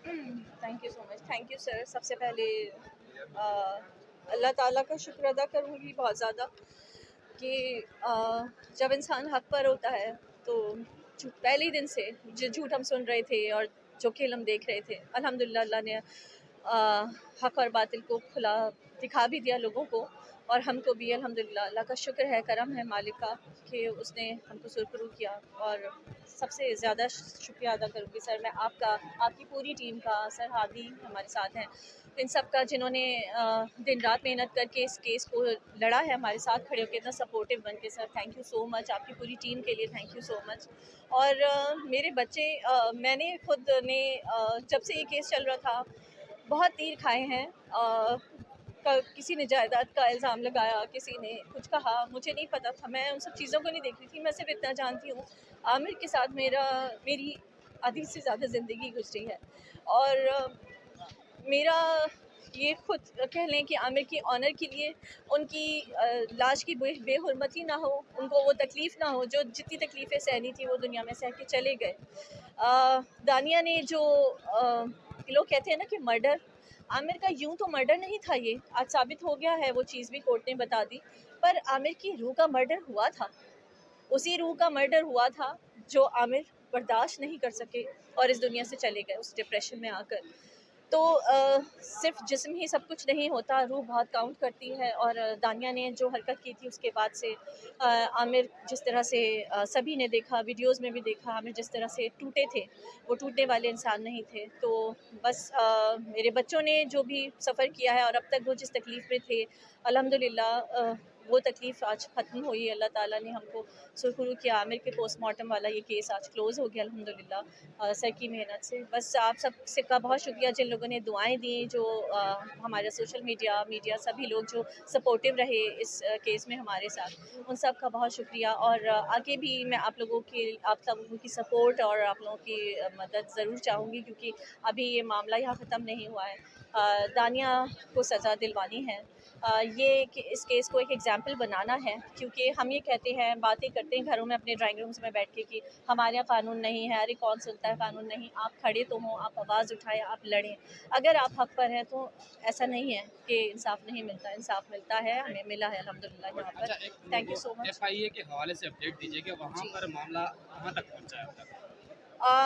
Thank you so much, thank you sir. सबसे पहले अल्लाह ताला का शुक्र अदा करूँगी बहुत ज़्यादा कि जब इंसान हक पर होता है तो पहले ही दिन से जो झूठ हम सुन रहे थे और जो खेल हम देख रहे थे, अल्हम्दुलिल्लाह अल्लाह ने हक और बातिल को खुला दिखा भी दिया लोगों को, और हमको भी अल्हम्दुलिल्लाह अल्लाह का शुक्र है, करम है मालिक का कि उसने हमको सुरखरू किया। और सबसे ज़्यादा शुक्रिया अदा करूँगी सर मैं आपका, आपकी पूरी टीम का, सर हादी हमारे साथ हैं, इन सब का जिन्होंने दिन रात मेहनत करके इस केस को लड़ा है, हमारे साथ खड़े होकर इतना सपोर्टिव बन के। Sir thank you so much, आपकी पूरी टीम के लिए थैंक यू सो मच। और मेरे बच्चे, मैंने खुद ने जब से ये केस चल रहा था बहुत तीर खाए हैं। किसी ने जायदाद का इल्ज़ाम लगाया, किसी ने कुछ कहा, मुझे नहीं पता था, मैं उन सब चीज़ों को नहीं देख रही थी। मैं सिर्फ इतना जानती हूँ, आमिर के साथ मेरी आधी से ज़्यादा ज़िंदगी गुजरी है, और मेरा ये खुद कह लें कि आमिर की ऑनर के लिए उनकी लाश की बेहुरमती ना हो, उनको वो तकलीफ़ ना हो जो जितनी तकलीफ़ें सहनी थी वो दुनिया में सह के चले गए। दानिया ने जो लोग कहते हैं ना कि मर्डर, आमिर का यूं तो मर्डर नहीं था, ये आज साबित हो गया है, वो चीज़ भी कोर्ट ने बता दी, पर आमिर की रूह का मर्डर हुआ था, उसी रूह का मर्डर हुआ था जो आमिर बर्दाश्त नहीं कर सके और इस दुनिया से चले गए उस डिप्रेशन में आकर। तो सिर्फ जिस्म ही सब कुछ नहीं होता, रूह बहुत काउंट करती है। और दानिया ने जो हरकत की थी उसके बाद से आमिर जिस तरह से सभी ने देखा, वीडियोस में भी देखा, आमिर जिस तरह से टूटे थे, वो टूटने वाले इंसान नहीं थे। तो बस मेरे बच्चों ने जो भी सफ़र किया है और अब तक वो जिस तकलीफ़ में थे, अल्हम्दुलिल्लाह वो तकलीफ़ आज ख़त्म हुई। अल्लाह ताला ने हमको सुरखरू किया, आमिर के पोस्टमार्टम वाला ये केस आज क्लोज़ हो गया अल्हम्दुलिल्लाह सर की मेहनत से। बस आप सब से का बहुत शुक्रिया जिन लोगों ने दुआएं दी, जो हमारा सोशल मीडिया सभी लोग जो सपोर्टिव रहे इस केस में हमारे साथ, उन सब का बहुत शुक्रिया। और आगे भी मैं आप सब लोगों की सपोर्ट और आप लोगों की मदद ज़रूर चाहूँगी, क्योंकि अभी ये मामला यहाँ ख़त्म नहीं हुआ है। दानिया को सज़ा दिलवानी है, इस केस को एक एग्जाम्पल बनाना है, क्योंकि हम ये कहते हैं, बातें करते हैं घरों में अपने ड्राइंग रूम्स में बैठ के कि हमारे यहाँ कानून नहीं है, अरे कौन सुनता है कानून नहीं। आप खड़े तो हों, आप आवाज़ उठाएं, आप लड़ें। अगर आप हक पर हैं तो ऐसा नहीं है कि इंसाफ नहीं मिलता, इंसाफ मिलता है, हमें मिला है अल्हम्दुलिल्लाह यहाँ अच्छा, पर। एक thank you so much. FIA के हवाले से अपडेट दीजिए कि वहाँ जी, पर मामला कहाँ तक पहुँचा है अब तक?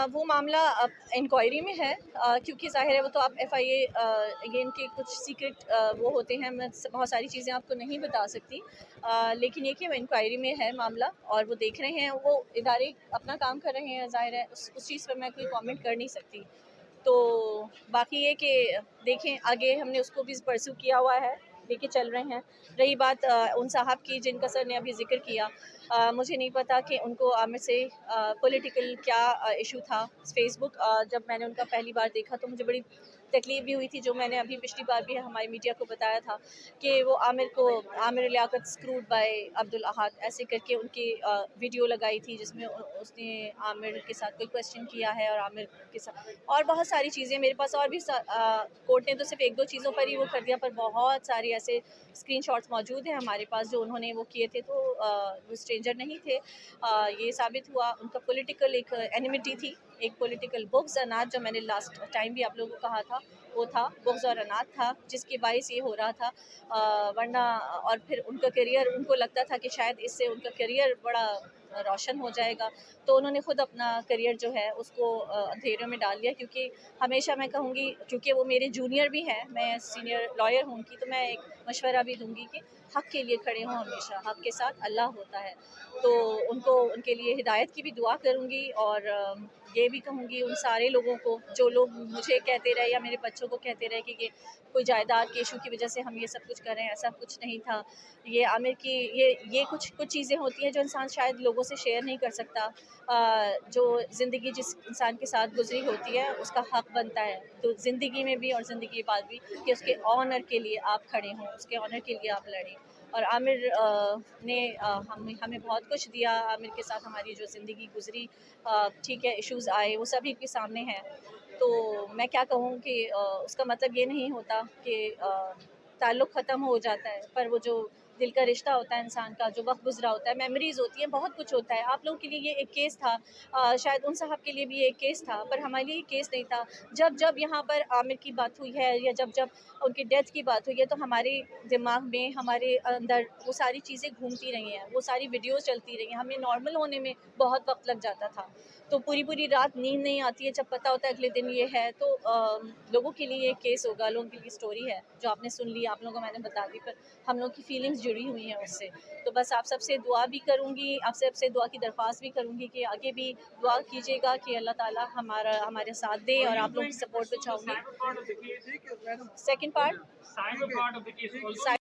वो मामला अब इंक्वायरी में है, क्योंकि ज़ाहिर है वो तो आप एफआईए, ये इनके कुछ सीक्रेट वो होते हैं, मैं बहुत सारी चीज़ें आपको नहीं बता सकती, लेकिन ये कि वो इंक्वायरी में है मामला और वो देख रहे हैं, वो इदारे अपना काम कर रहे हैं। ज़ाहिर है उस चीज़ पर मैं कोई कमेंट कर नहीं सकती। तो बाकी ये कि देखें आगे, हमने उसको भी परस्यू किया हुआ है, लेके चल रहे हैं। रही बात उन साहब की जिनका सर ने अभी ज़िक्र किया, मुझे नहीं पता कि उनको आमिर से पॉलिटिकल क्या इशू था। फेसबुक जब मैंने उनका पहली बार देखा तो मुझे बड़ी तकलीफ़ भी हुई थी, जो मैंने अभी पिछली बार भी हमारी मीडिया को बताया था कि वो आमिर लियाकत स्क्रूड बाय अब्दुल अहाद ऐसे करके उनकी वीडियो लगाई थी, जिसमें उसने आमिर के साथ कोई क्वेश्चन किया है और आमिर के साथ और बहुत सारी चीज़ें मेरे पास और भी कोर्ट ने तो सिर्फ एक दो चीज़ों पर ही वो कर दिया, पर बहुत सारे ऐसे स्क्रीनशॉट्स मौजूद हैं हमारे पास जो उन्होंने वो किए थे। तो वो स्ट्रेंजर नहीं थे। ये साबित हुआ उनका पॉलिटिकल एक एनिमिटी थी, एक पॉलिटिकल बुग्स अनाज, जो मैंने लास्ट टाइम भी आप लोगों को कहा था, वो था बुग्स और अनाज था, जिसकी बाइस ये हो रहा था। वरना और फिर उनका करियर, उनको लगता था कि शायद इससे उनका करियर बड़ा रोशन हो जाएगा, तो उन्होंने खुद अपना करियर जो है उसको अंधेरे में डाल दिया। क्योंकि हमेशा मैं कहूँगी, क्योंकि वो मेरे जूनियर भी हैं, मैं सीनियर लॉयर हूँ उनकी, तो मैं एक मशवरा भी दूँगी कि हक़ के लिए खड़े हों हमेशा, हक़ के साथ अल्लाह होता है। तो उनको, उनके लिए हिदायत की भी दुआ करूँगी। और ये भी कहूँगी उन सारे लोगों को जो लोग मुझे कहते रहे या मेरे बच्चों को कहते रहे कि कोई जायदाद के इशू की वजह से हम ये सब कुछ कर रहे हैं, ऐसा कुछ नहीं था। ये आमिर की ये कुछ चीज़ें होती हैं जो इंसान शायद लोगों से शेयर नहीं कर सकता। जो ज़िंदगी जिस इंसान के साथ गुजरी होती है उसका हक़ बनता है, तो ज़िंदगी में भी और ज़िंदगी के बाद भी, कि उसके ऑनर के लिए आप खड़े हों, उसके ऑनर के लिए आप लड़ें। और आमिर ने हमें बहुत कुछ दिया, आमिर के साथ हमारी जो ज़िंदगी गुजरी, ठीक है इश्यूज़ आए, वो सभी के सामने हैं। तो मैं क्या कहूँ कि उसका मतलब ये नहीं होता कि ताल्लुक़ ख़त्म हो जाता है, पर वो जो دل کا رشتہ ہوتا ہے انسان کا، جو وقت گزرا ہوتا ہے، میموریز ہوتی ہیں، بہت کچھ ہوتا ہے. آپ لوگوں کے لیے یہ ایک کیس تھا، شاید ان صاحب کے لیے بھی ایک کیس تھا، پر ہمارے لیے یہ کیس نہیں تھا. جب جب یہاں پر عامر کی بات ہوئی ہے یا جب جب ان کی ڈیتھ کی بات ہوئی ہے، تو ہمارے دماغ میں، ہمارے اندر وہ ساری چیزیں گھومتی رہی ہیں، وہ ساری ویڈیوز چلتی رہی ہیں. ہمیں نارمل ہونے میں بہت وقت لگ جاتا تھا، تو پوری رات نیند نہیں آتی ہے جب پتہ ہوتا ہے اگلے دن یہ ہے. تو لوگوں کے لیے یہ کیس ہوگا، لوگوں کے لیے اسٹوری ہے جو آپ نے سن لی، آپ لوگوں کو میں نے بتا دی، پر ہم لوگ کی فیلنگس جڑی ہوئی ہیں اس سے. تو بس آپ سب سے دعا بھی کروں گی، آپ سب سے دعا کی درخواست بھی کروں گی کہ آگے بھی دعا کیجیے گا کہ اللہ تعالیٰ ہمارے ساتھ دے اور آپ لوگوں کی سپورٹ پہ چاہوں گی. Second part